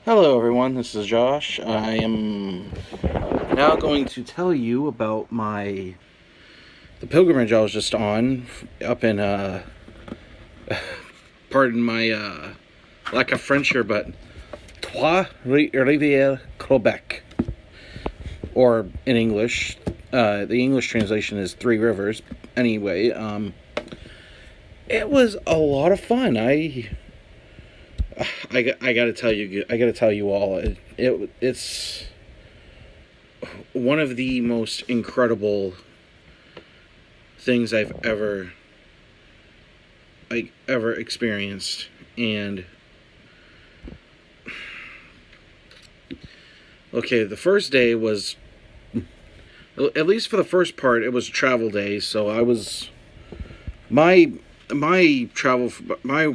Hello everyone, this is Josh. I am now going to tell you about the pilgrimage I was just on up in pardon my lack of French here, but Trois-Rivières, Quebec. Or in English, the English translation is Three Rivers. Anyway, it was a lot of fun. I gotta tell you all, it's one of the most incredible things I've ever experienced. And okay, the first day was, at least for the first part, it was a travel day. So I was my travel my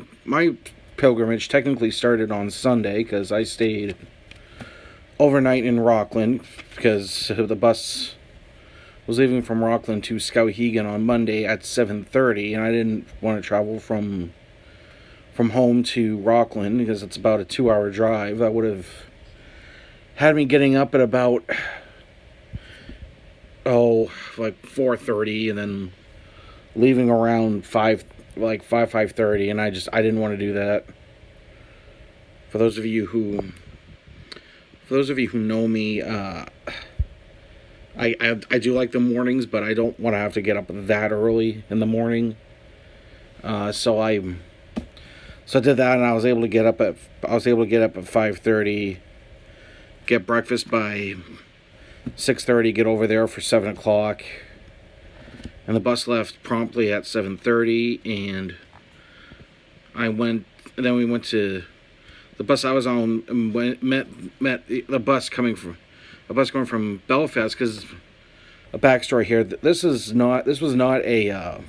pilgrimage technically started on Sunday because I stayed overnight in Rockland because the bus was leaving from Rockland to Skowhegan on Monday at 7:30, and I didn't want to travel from home to Rockland because it's about a 2-hour drive. That would have had me getting up at about like 4:30, and then leaving around 5:30, and I didn't want to do that. For those of you who know me, I do like the mornings, but I don't want to have to get up that early in the morning. So I did that, and I was able to get up at 5:30, get breakfast by 6:30, get over there for 7 o'clock. And the bus left promptly at 7:30, and then we went to the bus I was on, and met the bus going from Belfast. Because a backstory here, this was not a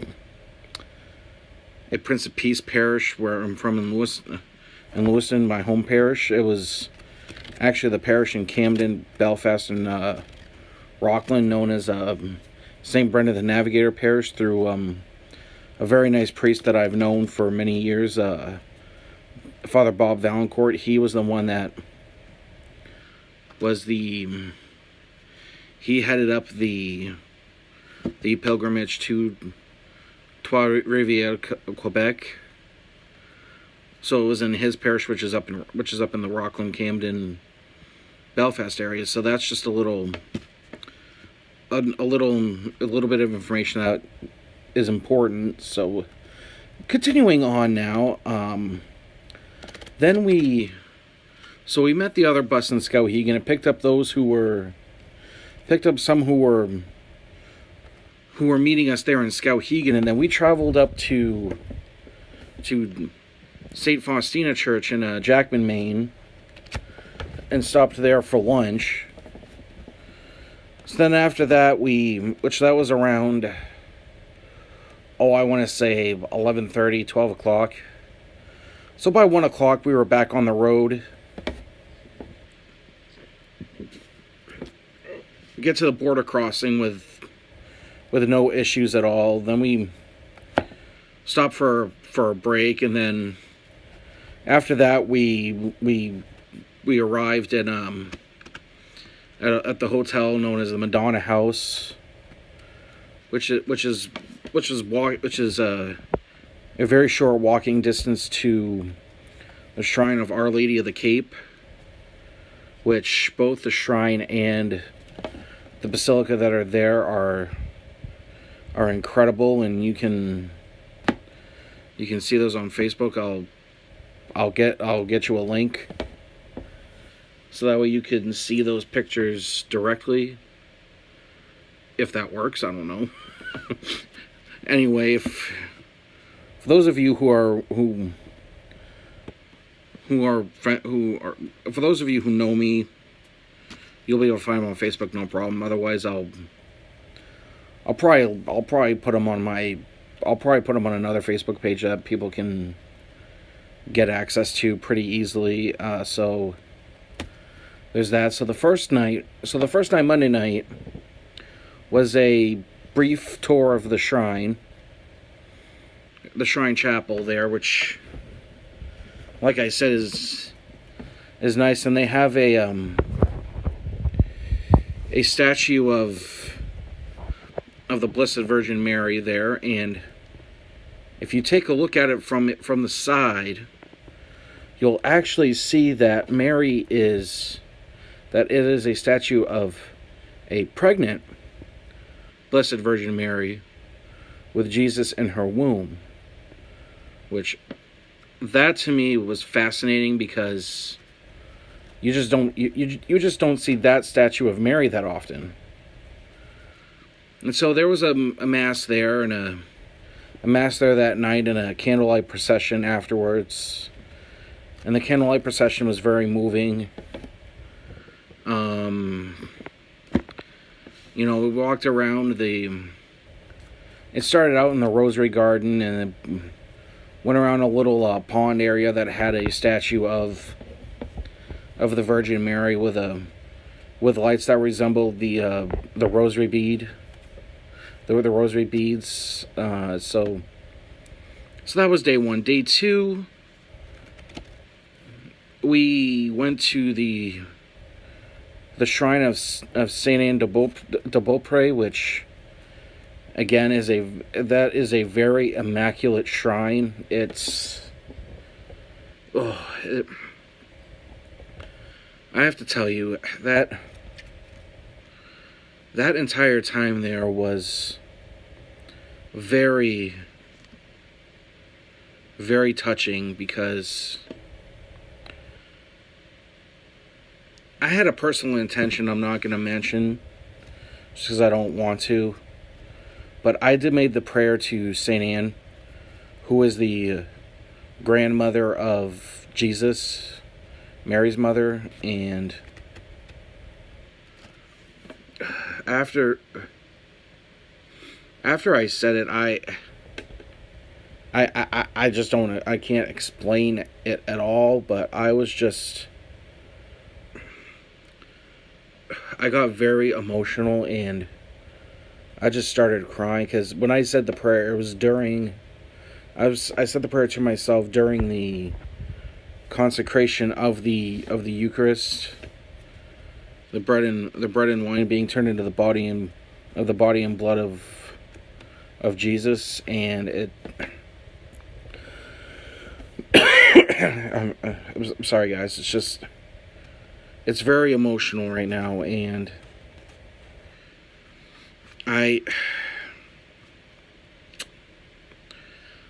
Prince of Peace parish where I'm from in Lewiston, my home parish. It was actually the parish in Camden, Belfast, and Rockland, known as St. Brendan the Navigator Parish, through a very nice priest that I've known for many years, Father Bob Valancourt. He was the one that was he headed up the pilgrimage to Trois-Rivières, Quebec. So it was in his parish, which is up in the Rockland, Camden, Belfast area. So that's just a little bit of information that is important. So continuing on now, then we met the other bus in Skowhegan. It picked up some who were meeting us there in Skowhegan, and then we traveled up to St. Faustina Church in Jackman, Maine, and stopped there for lunch. So then after that, which was around, I want to say 11:30, 12 o'clock. So by 1 o'clock, we were back on the road. Get to the border crossing with no issues at all. Then we stopped for a break, and then after that, we arrived at the hotel known as the Madonna House, which is a very short walking distance to the Shrine of Our Lady of the Cape, which both the shrine and the basilica that are there are incredible, and you can see those on Facebook. I'll get you a link, so that way you can see those pictures directly, if that works. I don't know. Anyway, for those of you for those of you who know me, you'll be able to find them on Facebook, no problem. Otherwise, I'll probably put them on another Facebook page that people can get access to pretty easily. So there's that. So the first night, Monday night, was a brief tour of the shrine chapel there, which, like I said, is is nice, and they have a statue of the Blessed Virgin Mary there, and if you take a look at it from the side, you'll actually see that it is a statue of a pregnant Blessed Virgin Mary with Jesus in her womb, which that to me was fascinating, because you just don't see that statue of Mary that often. And so there was a mass there, and a mass there that night, and a candlelight procession afterwards. And the candlelight procession was very moving. We walked around it started out in the Rosary Garden, and it went around a little pond area that had a statue of the Virgin Mary with lights that resembled the rosary bead. There were the rosary beads. So that was day one. Day two, we went to the shrine of Saint Anne de Beaupré, which again is a very immaculate shrine. I have to tell you that entire time there was very, very touching, because I had a personal intention I'm not going to mention, just because I don't want to, but I did made the prayer to Saint Anne, who is the grandmother of Jesus, Mary's mother, and after I said it, I just don't, I can't explain it at all, but I got very emotional, and I just started crying, because when I said the prayer, it was I said the prayer to myself during the consecration of the Eucharist, the bread and wine being turned into the body and blood of Jesus, and it. I'm sorry, guys. It's very emotional right now, and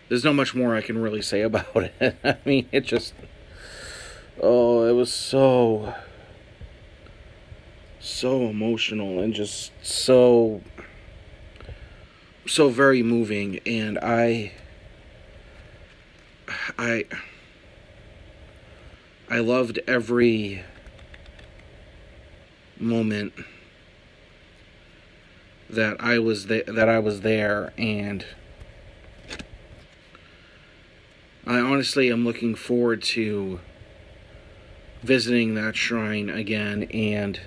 there's not much more I can really say about it. I mean, it was so emotional, and just so very moving, and I loved every moment that I was there, and I honestly am looking forward to visiting that shrine again. And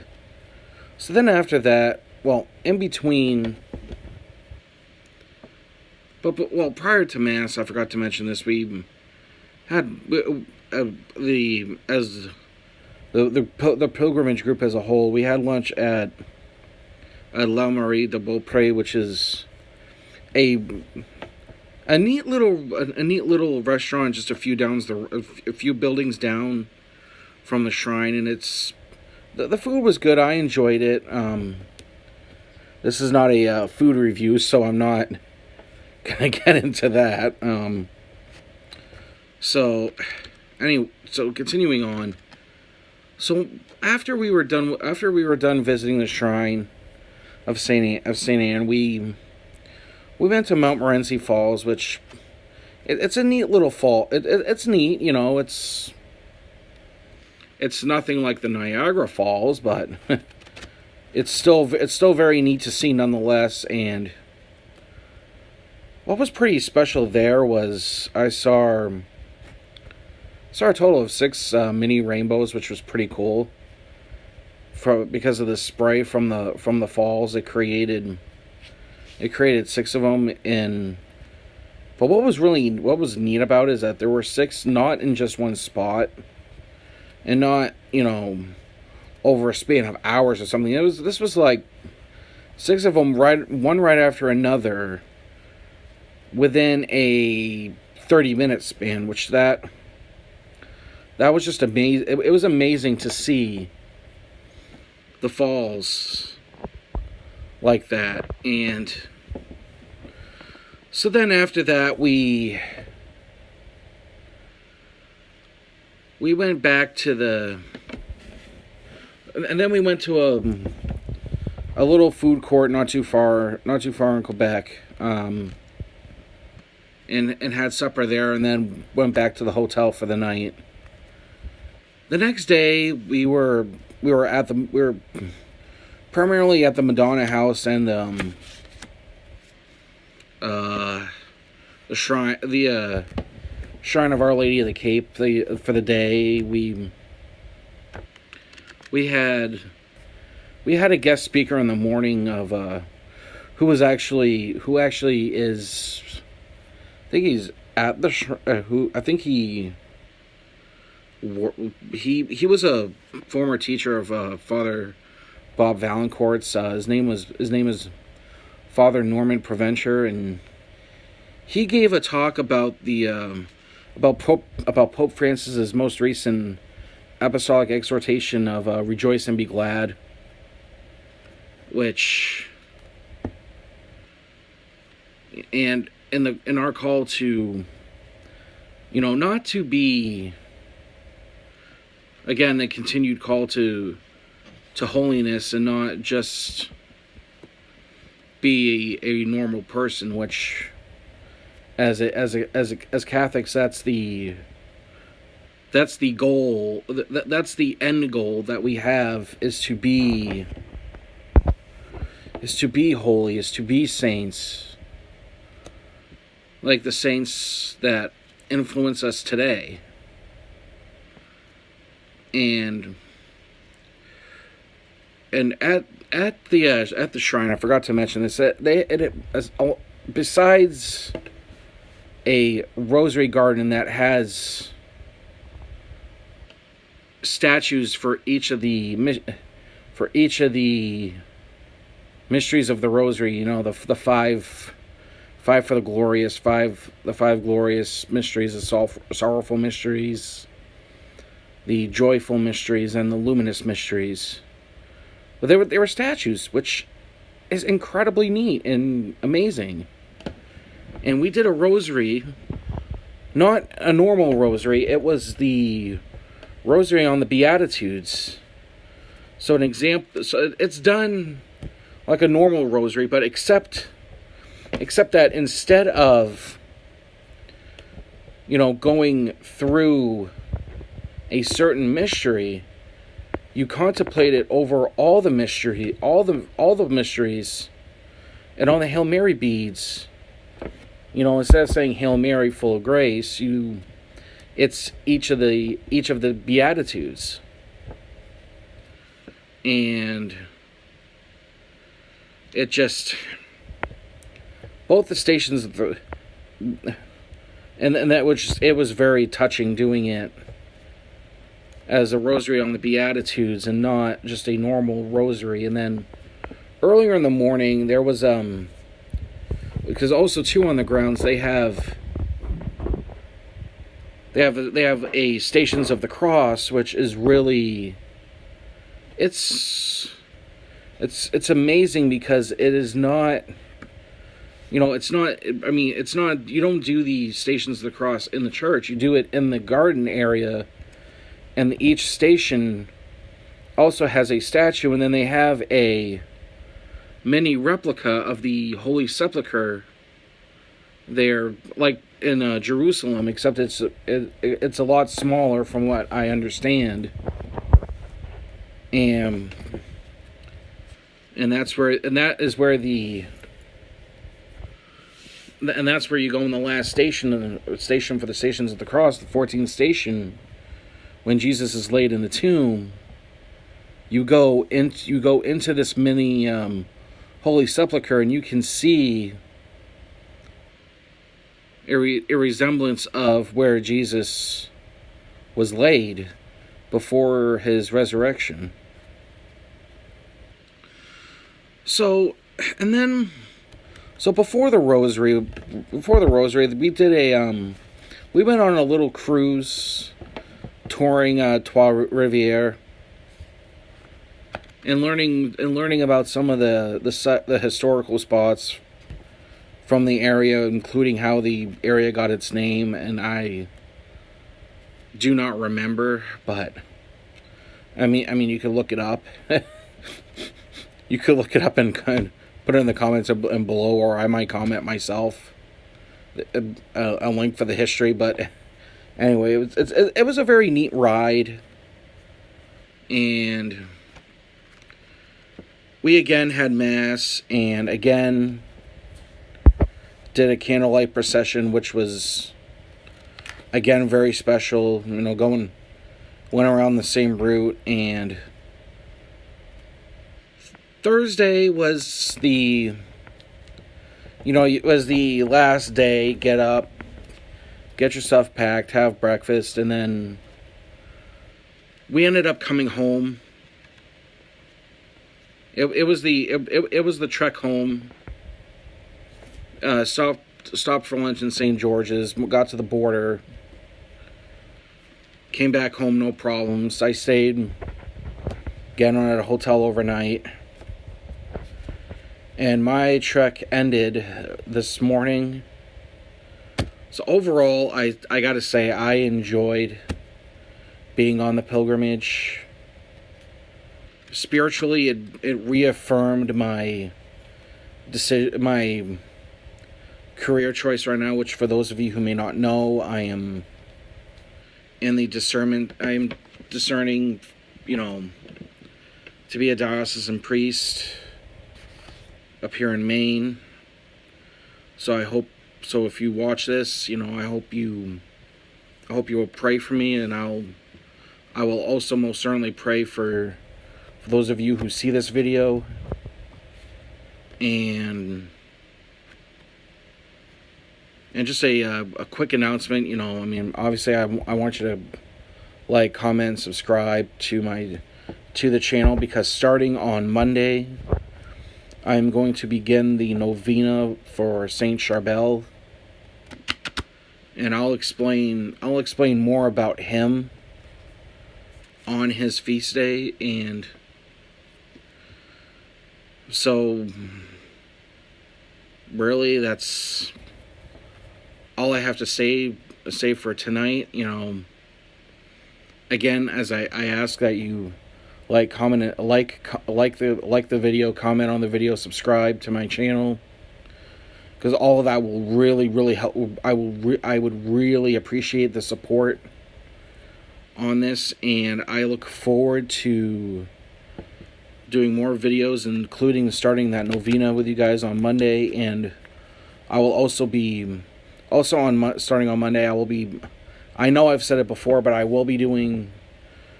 so then after that, well, in between, but prior to Mass, I forgot to mention this, we had the pilgrimage group as a whole, we had lunch at La Marie de Beaupré, which is a neat little restaurant just a few buildings down from the shrine, and the food was good. I enjoyed it. This is not a food review, so I'm not gonna get into that. So continuing on. So after we were done visiting the shrine of Saint Anne, we went to Montmorency Falls, which it's a neat little fall. It's neat, it's nothing like the Niagara Falls, but it's still very neat to see nonetheless. And what was pretty special there was I saw a total of 6 mini rainbows, which was pretty cool. Because of the spray from the falls, it created 6 of them. But what was neat about it is that there were 6 not in just one spot, and not, over a span of hours or something. This was like 6 of them one right after another within a 30-minute span, which that was just amazing. It was amazing to see the falls like that. And so then after that, we went back to and then we went to a little food court not too far in Quebec, and had supper there, and then went back to the hotel for the night. The next day, we were primarily at the Madonna House and the shrine of Our Lady of the Cape. For the day, we had a guest speaker in the morning of who actually is, I think he's at the he was a former teacher of Father Bob Valancourt's. His name is Father Norman Provencher, and he gave a talk about about Pope Francis's most recent apostolic exhortation of rejoice and be glad, which, and in our call to, not to be, again, the continued call to holiness, and not just be a normal person, which as Catholics, that's the goal. That's the end goal that we have, is to be holy, is to be saints, like the saints that influence us today. And at the shrine, I forgot to mention this. Besides a rosary garden that has statues for each of the mysteries of the rosary, the five for the glorious, the five glorious mysteries, the sorrowful mysteries, the joyful mysteries, and the luminous mysteries. But they were statues, which is incredibly neat and amazing. And we did a rosary, not a normal rosary. It was the rosary on the Beatitudes. So it's done like a normal rosary, but except that instead of, going through a certain mystery, you contemplate it over all the mysteries, and on the Hail Mary beads. Instead of saying Hail Mary, full of grace, it's each of the Beatitudes. And it just, both the stations of the, and that it was very touching doing it as a rosary on the Beatitudes and not just a normal rosary. And then earlier in the morning, there was because also too on the grounds they have a Stations of the Cross, which is really, it's amazing, because it is not, it's not, you don't do the Stations of the Cross in the church. You do it in the garden area, and each station also has a statue, and then they have a mini replica of the Holy Sepulchre there, like in Jerusalem, except it's a lot smaller from what I understand. And that's where you go in the last station for the Stations of the Cross, the 14th station, when Jesus is laid in the tomb. You go into this mini Holy Sepulchre, and you can see a resemblance of where Jesus was laid. before his resurrection. So, and then, so before the rosary, we did we went on a little cruise, touring Trois Rivières, and learning about some of the historical spots from the area, including how the area got its name. And I do not remember, but I mean, you could look it up. You could look it up and kind of put it in the comments and below, or I might comment myself a link for the history. But anyway, it was a very neat ride, and we again had mass, and again did a candlelight procession, which was again very special. You know, went around the same route. And Thursday was the last day. Get up, get your stuff packed, have breakfast, and then we ended up coming home. It was the trek home. Stopped for lunch in St. George's. Got to the border. Came back home, no problems. I stayed again at a hotel overnight. And my trek ended this morning. So overall, I gotta say, I enjoyed being on the pilgrimage. Spiritually, it reaffirmed my decision, my career choice right now, which for those of you who may not know, I am in the discernment. I am discerning, to be a diocesan priest up here in Maine. So if you watch this, I hope you will pray for me, and I will also most certainly pray for those of you who see this video. And just a quick announcement, obviously I want you to like, comment, subscribe to the channel, because starting on Monday, I'm going to begin the novena for Saint Charbel, and I'll explain more about him on his feast day. And so really, that's all I have to say for tonight. Again, as I ask that you like, comment, like the video, comment on the video, subscribe to my channel, because all of that will really help. I would really appreciate the support on this, and I look forward to doing more videos, including starting that novena with you guys on Monday. And I will starting on Monday, I know I've said it before, but I will be doing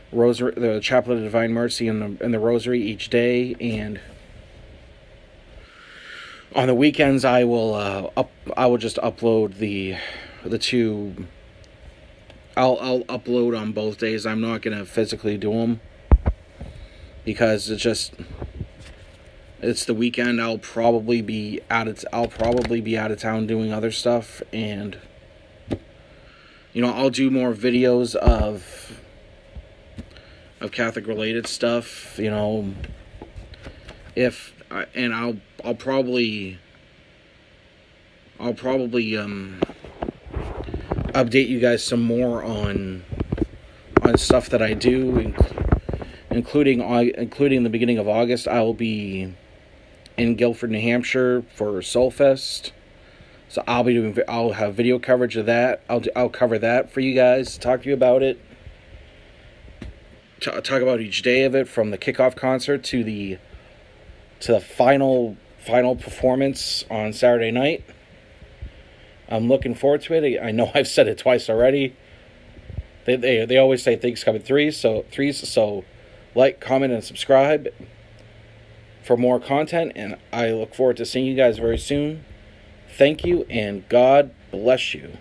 the Chaplet of Divine Mercy and the Rosary each day. And on the weekends, I will just upload the two. I'll upload on both days. I'm not gonna physically do them, because it's the weekend. I'll probably be out of town doing other stuff, and I'll do more videos of Catholic related stuff. I'll probably update you guys some more on stuff that I do, including the beginning of August. I will be in Guilford, New Hampshire for Soulfest. So I'll have video coverage of that. I'll cover that for you guys, talk to you about it. Talk about each day of it, from the kickoff concert to the final performance on Saturday night. I'm looking forward to it. I know I've said it twice already. They always say things come in threes. So like, comment, and subscribe for more content. And I look forward to seeing you guys very soon. Thank you, and God bless you.